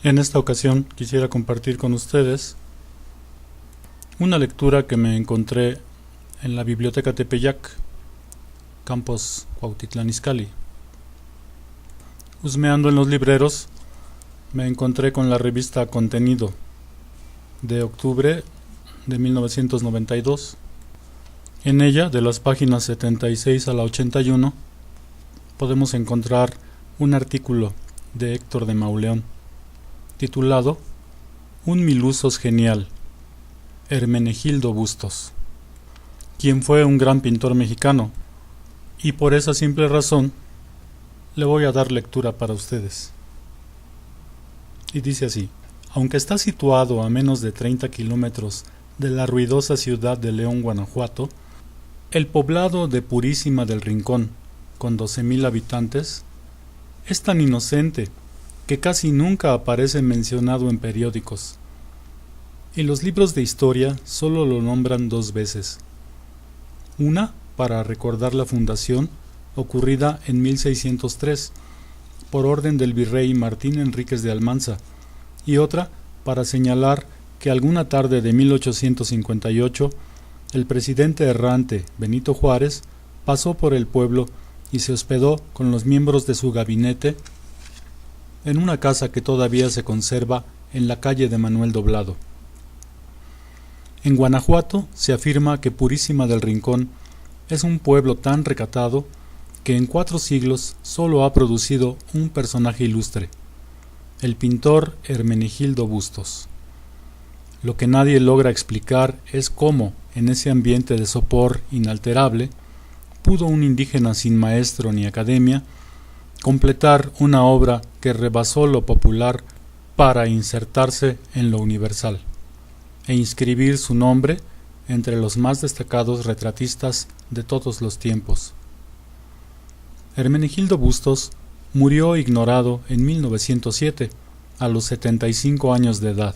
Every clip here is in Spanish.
En esta ocasión quisiera compartir con ustedes una lectura que me encontré en la Biblioteca Tepeyac, Campus Cuautitlán Izcalli. Husmeando en los libreros, me encontré con la revista Contenido de octubre de 1992. En ella, de las páginas 76 a la 81, podemos encontrar un artículo de Héctor de Mauleón titulado Un Milusos genial, Hermenegildo Bustos, quien fue un gran pintor mexicano, y por esa simple razón le voy a dar lectura para ustedes. Y dice así: aunque está situado a menos de 30 kilómetros de la ruidosa ciudad de León, Guanajuato, el poblado de Purísima del Rincón, con 12,000 habitantes, es tan inocente que casi nunca aparece mencionado en periódicos, y los libros de historia solo lo nombran 2 veces. Una para recordar la fundación, ocurrida en 1603, por orden del virrey Martín Enríquez de Almanza, y otra para señalar que alguna tarde de 1858, el presidente errante Benito Juárez pasó por el pueblo y se hospedó con los miembros de su gabinete en una casa que todavía se conserva en la calle de Manuel Doblado. En Guanajuato se afirma que Purísima del Rincón es un pueblo tan recatado que en 4 siglos solo ha producido un personaje ilustre, el pintor Hermenegildo Bustos. Lo que nadie logra explicar es cómo, en ese ambiente de sopor inalterable, pudo un indígena sin maestro ni academia completar una obra que rebasó lo popular para insertarse en lo universal e inscribir su nombre entre los más destacados retratistas de todos los tiempos. Hermenegildo Bustos murió ignorado en 1907, a los 75 años de edad.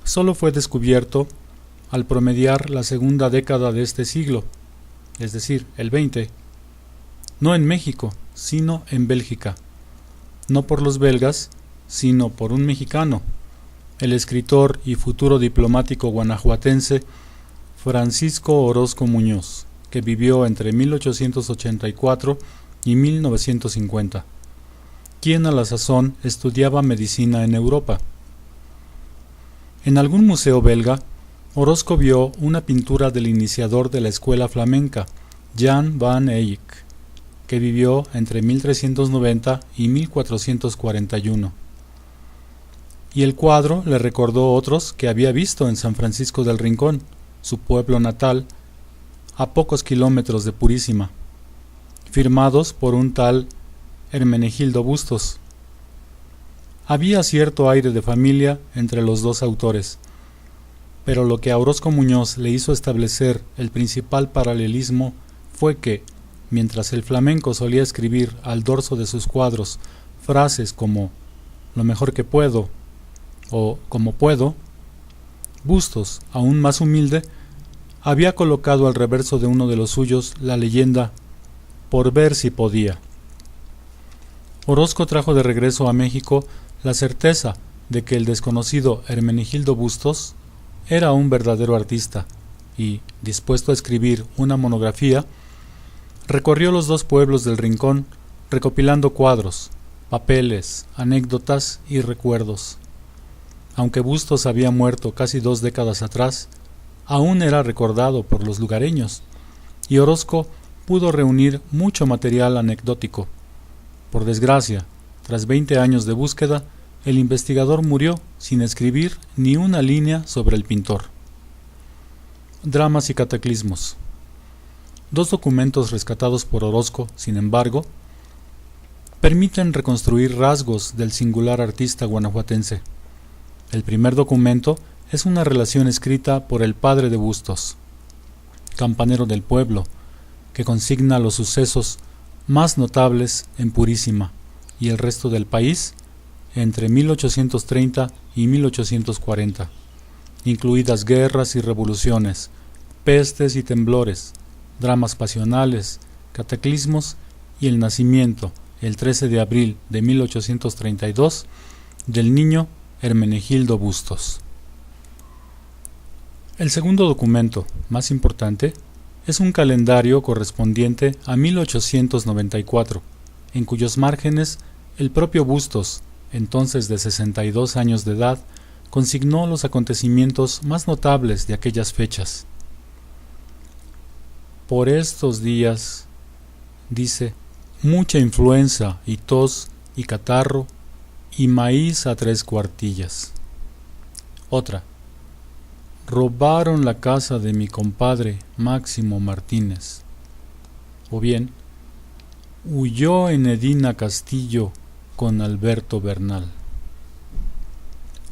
Solo fue descubierto al promediar la segunda década de este siglo, es decir, el 20, no en México, sino en Bélgica, no por los belgas, sino por un mexicano, el escritor y futuro diplomático guanajuatense Francisco Orozco Muñoz, que vivió entre 1884 y 1950, quien a la sazón estudiaba medicina en Europa. En algún museo belga, Orozco vio una pintura del iniciador de la escuela flamenca, Jan van Eyck, que vivió entre 1390 y 1441. Y el cuadro le recordó otros que había visto en San Francisco del Rincón, su pueblo natal, a pocos kilómetros de Purísima, firmados por un tal Hermenegildo Bustos. Había cierto aire de familia entre los dos autores, pero lo que a Orozco Muñoz le hizo establecer el principal paralelismo fue que, mientras el flamenco solía escribir al dorso de sus cuadros frases como «lo mejor que puedo» o «como puedo», Bustos, aún más humilde, había colocado al reverso de uno de los suyos la leyenda «por ver si podía». Orozco trajo de regreso a México la certeza de que el desconocido Hermenegildo Bustos era un verdadero artista y, dispuesto a escribir una monografía, recorrió los 2 pueblos del Rincón recopilando cuadros, papeles, anécdotas y recuerdos. Aunque Bustos había muerto casi 2 décadas atrás, aún era recordado por los lugareños, y Orozco pudo reunir mucho material anecdótico. Por desgracia, tras 20 años de búsqueda, el investigador murió sin escribir ni una línea sobre el pintor. Dramas y cataclismos. 2 documentos rescatados por Orozco, sin embargo, permiten reconstruir rasgos del singular artista guanajuatense. El primer documento es una relación escrita por el padre de Bustos, campanero del pueblo, que consigna los sucesos más notables en Purísima y el resto del país entre 1830 y 1840, incluidas guerras y revoluciones, pestes y temblores, dramas pasionales, cataclismos y el nacimiento, el 13 de abril de 1832, del niño Hermenegildo Bustos. El segundo documento, más importante, es un calendario correspondiente a 1894, en cuyos márgenes el propio Bustos, entonces de 62 años de edad, consignó los acontecimientos más notables de aquellas fechas. Por estos días, dice, mucha influenza y tos y catarro y maíz a 3 cuartillas. Otra, robaron la casa de mi compadre Máximo Martínez. O bien, huyó en Edina Castillo con Alberto Bernal.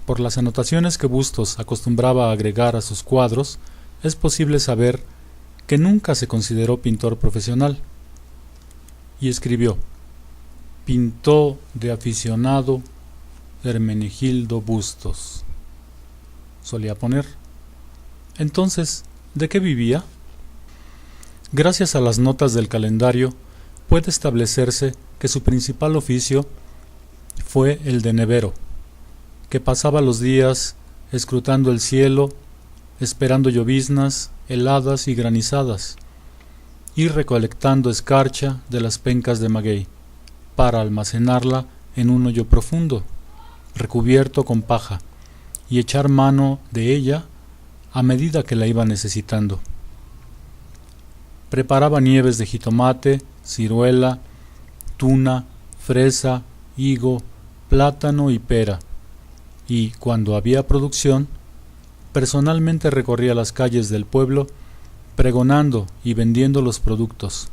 Por las anotaciones que Bustos acostumbraba a agregar a sus cuadros, es posible saber que nunca se consideró pintor profesional. Y escribió: pintó de aficionado Hermenegildo Bustos. Solía poner. Entonces, ¿de qué vivía? Gracias a las notas del calendario, puede establecerse que su principal oficio fue el de nevero, que pasaba los días escrutando el cielo, esperando lloviznas, heladas y granizadas, y recolectando escarcha de las pencas de maguey, para almacenarla en un hoyo profundo, recubierto con paja, y echar mano de ella a medida que la iba necesitando. Preparaba nieves de jitomate, ciruela, tuna, fresa, higo, plátano y pera, y, cuando había producción, personalmente recorría las calles del pueblo pregonando y vendiendo los productos.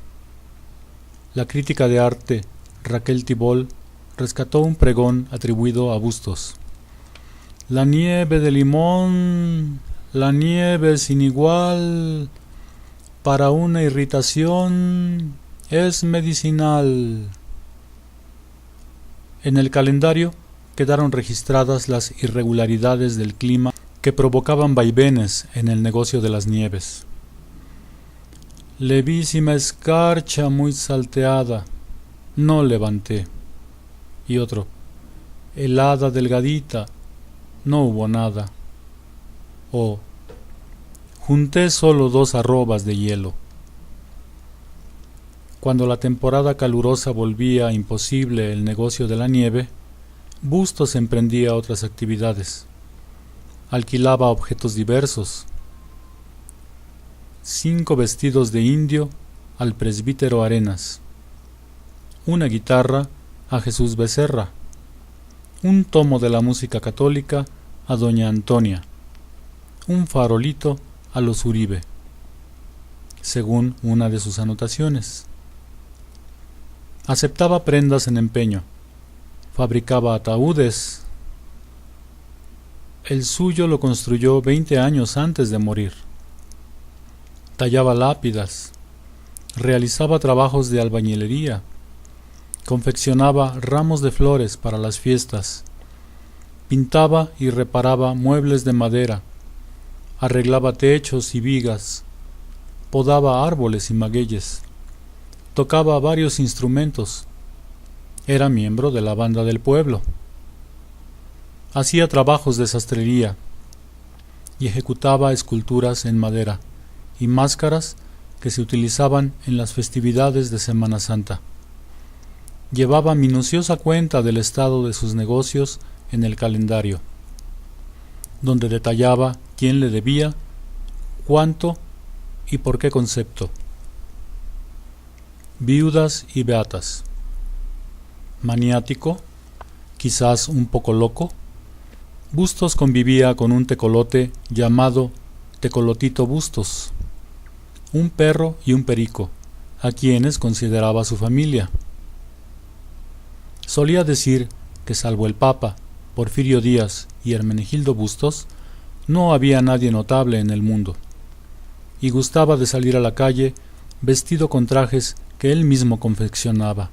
La crítica de arte Raquel Tibol rescató un pregón atribuido a Bustos: la nieve de limón, la nieve sin igual, para una irritación es medicinal. En el calendario quedaron registradas las irregularidades del clima que provocaban vaivenes en el negocio de las nieves. Levísima escarcha muy salteada, no levanté. Y otro: helada delgadita, no hubo nada. O junté solo 2 arrobas de hielo. Cuando la temporada calurosa volvía imposible el negocio de la nieve, Bustos emprendía otras actividades. Alquilaba objetos diversos: 5 vestidos de indio al presbítero Arenas, una guitarra a Jesús Becerra, un tomo de la música católica a doña Antonia, un farolito a los Uribe, según una de sus anotaciones. Aceptaba prendas en empeño, fabricaba ataúdes. El suyo lo construyó 20 años antes de morir. Tallaba lápidas, realizaba trabajos de albañilería, confeccionaba ramos de flores para las fiestas, pintaba y reparaba muebles de madera, arreglaba techos y vigas, podaba árboles y magueyes, tocaba varios instrumentos, era miembro de la banda del pueblo, hacía trabajos de sastrería y ejecutaba esculturas en madera y máscaras que se utilizaban en las festividades de Semana Santa. Llevaba minuciosa cuenta del estado de sus negocios en el calendario, donde detallaba quién le debía, cuánto y por qué concepto. Viudas y beatas. Maniático, quizás un poco loco, Bustos convivía con un tecolote llamado Tecolotito Bustos, un perro y un perico, a quienes consideraba su familia. Solía decir que, salvo el Papa, Porfirio Díaz y Hermenegildo Bustos, no había nadie notable en el mundo, y gustaba de salir a la calle vestido con trajes que él mismo confeccionaba.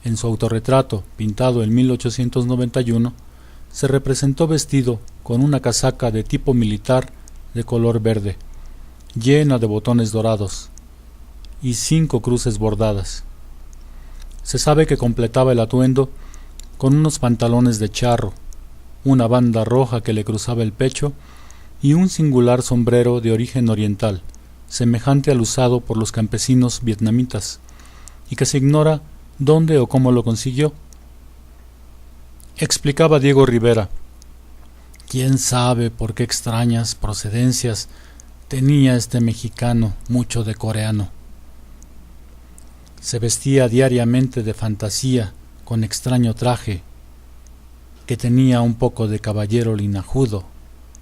En su autorretrato, pintado en 1891, se representó vestido con una casaca de tipo militar de color verde, llena de botones dorados, y 5 cruces bordadas. Se sabe que completaba el atuendo con unos pantalones de charro, una banda roja que le cruzaba el pecho y un singular sombrero de origen oriental, semejante al usado por los campesinos vietnamitas, y que se ignora dónde o cómo lo consiguió. Explicaba Diego Rivera: ¿quién sabe por qué extrañas procedencias tenía este mexicano mucho de coreano? Se vestía diariamente de fantasía con extraño traje, que tenía un poco de caballero linajudo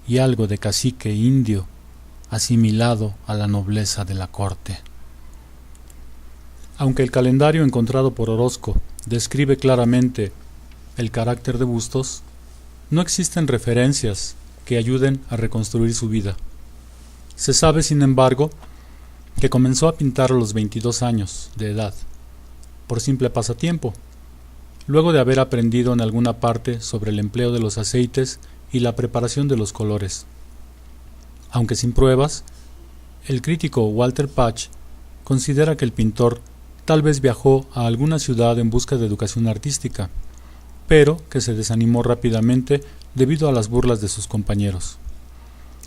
y algo de cacique indio, asimilado a la nobleza de la corte. Aunque el calendario encontrado por Orozco describe claramente el carácter de Bustos, no existen referencias que ayuden a reconstruir su vida. Se sabe, sin embargo, que comenzó a pintar a los 22 años de edad, por simple pasatiempo, luego de haber aprendido en alguna parte sobre el empleo de los aceites y la preparación de los colores. Aunque sin pruebas, el crítico Walter Patch considera que el pintor tal vez viajó a alguna ciudad en busca de educación artística, pero que se desanimó rápidamente debido a las burlas de sus compañeros.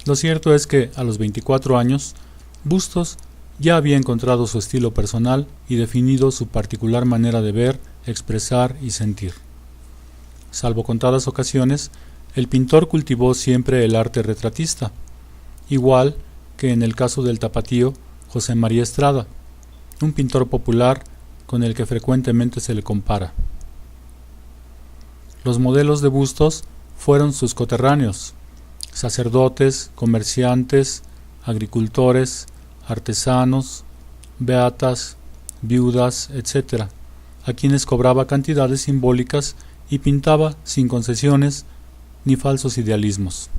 Lo cierto es que a los 24 años, Bustos ya había encontrado su estilo personal y definido su particular manera de ver, expresar y sentir. Salvo contadas ocasiones, el pintor cultivó siempre el arte retratista, igual que en el caso del tapatío José María Estrada, un pintor popular con el que frecuentemente se le compara. Los modelos de Bustos fueron sus coterráneos, sacerdotes, comerciantes, agricultores, artesanos, beatas, viudas, etc., a quienes cobraba cantidades simbólicas y pintaba sin concesiones ni falsos idealismos.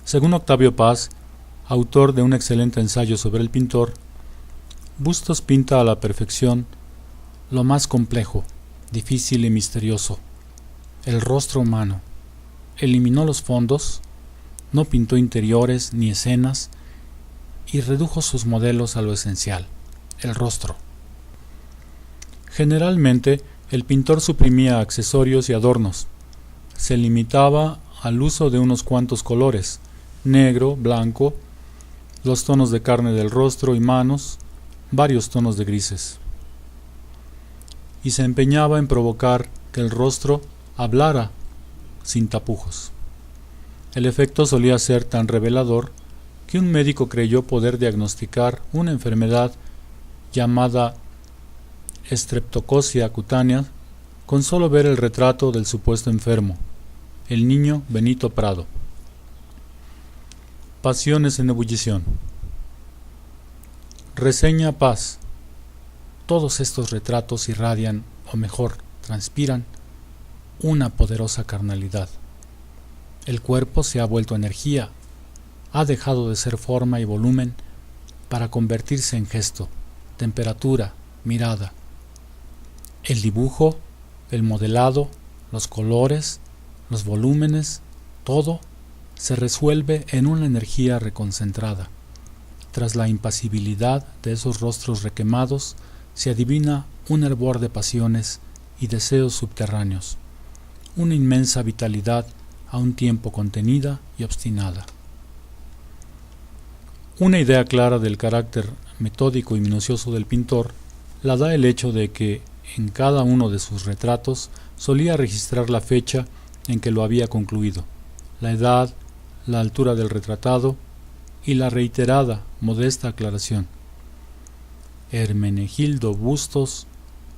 Según Octavio Paz, autor de un excelente ensayo sobre el pintor, Bustos pinta a la perfección lo más complejo, difícil y misterioso, el rostro humano. Eliminó los fondos, no pintó interiores ni escenas y redujo sus modelos a lo esencial, el rostro. Generalmente, el pintor suprimía accesorios y adornos. Se limitaba al uso de unos cuantos colores, negro, blanco, los tonos de carne del rostro y manos, varios tonos de grises. Y se empeñaba en provocar que el rostro hablara sin tapujos. El efecto solía ser tan revelador que un médico creyó poder diagnosticar una enfermedad llamada estreptococia cutánea con solo ver el retrato del supuesto enfermo, el niño Benito Prado. Pasiones en ebullición. Reseña Paz. Todos estos retratos irradian, o mejor, transpiran, una poderosa carnalidad. El cuerpo se ha vuelto energía, ha dejado de ser forma y volumen para convertirse en gesto, temperatura, mirada. El dibujo, el modelado, los colores, los volúmenes, todo se resuelve en una energía reconcentrada. Tras la impasibilidad de esos rostros requemados, se adivina un hervor de pasiones y deseos subterráneos, una inmensa vitalidad a un tiempo contenida y obstinada. Una idea clara del carácter metódico y minucioso del pintor la da el hecho de que en cada uno de sus retratos solía registrar la fecha en que lo había concluido, la edad, la altura del retratado y la reiterada, modesta aclaración: Hermenegildo Bustos,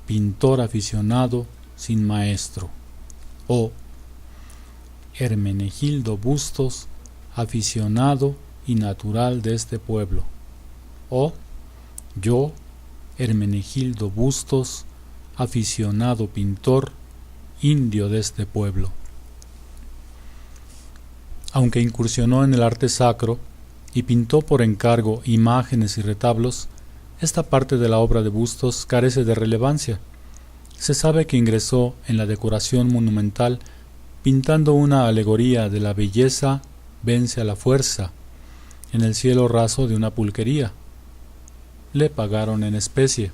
pintor aficionado sin maestro, o Hermenegildo Bustos, aficionado y natural de este pueblo, o yo, Hermenegildo Bustos, aficionado pintor, indio de este pueblo. Aunque incursionó en el arte sacro y pintó por encargo imágenes y retablos, esta parte de la obra de Bustos carece de relevancia. Se sabe que ingresó en la decoración monumental pintando una alegoría de la belleza vence a la fuerza en el cielo raso de una pulquería. Le pagaron en especie.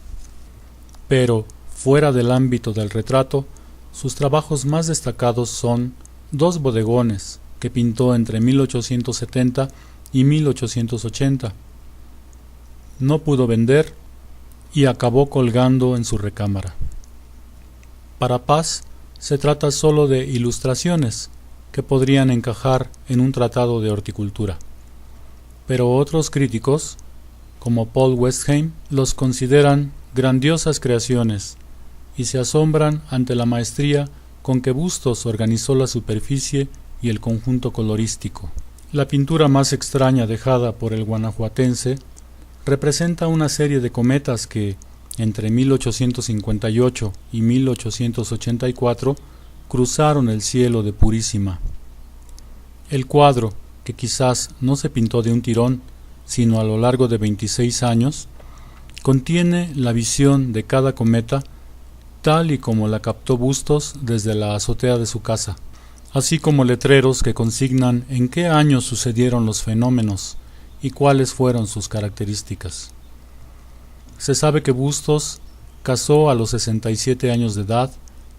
Pero, fuera del ámbito del retrato, Sus trabajos más destacados son dos bodegones que pintó entre 1870 y 1880. No pudo vender y acabó colgando en su recámara. Para Paz se trata solo de ilustraciones que podrían encajar en un tratado de horticultura, pero otros críticos, como Paul Westheim, los consideran grandiosas creaciones y se asombran ante la maestría con que Bustos organizó la superficie y el conjunto colorístico. La pintura más extraña dejada por el guanajuatense representa una serie de cometas que, entre 1858 y 1884, cruzaron el cielo de Purísima. El cuadro, que quizás no se pintó de un tirón, sino a lo largo de 26 años, contiene la visión de cada cometa tal y como la captó Bustos desde la azotea de su casa, así como letreros que consignan en qué año sucedieron los fenómenos y cuáles fueron sus características. Se sabe que Bustos casó a los 67 años de edad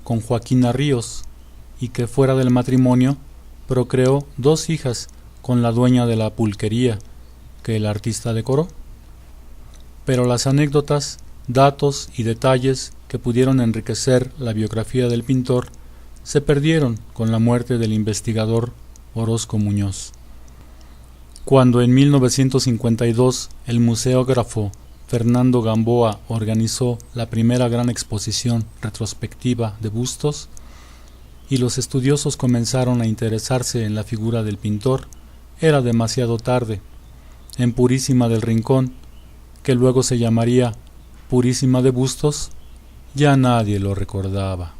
con Joaquina Ríos y que fuera del matrimonio procreó 2 hijas con la dueña de la pulquería que el artista decoró. Pero las anécdotas, datos y detalles que pudieron enriquecer la biografía del pintor se perdieron con la muerte del investigador Orozco Muñoz. Cuando en 1952 el museógrafo Fernando Gamboa organizó la primera gran exposición retrospectiva de Bustos y los estudiosos comenzaron a interesarse en la figura del pintor, era demasiado tarde. En Purísima del Rincón, que luego se llamaría Purísima de Bustos, ya nadie lo recordaba.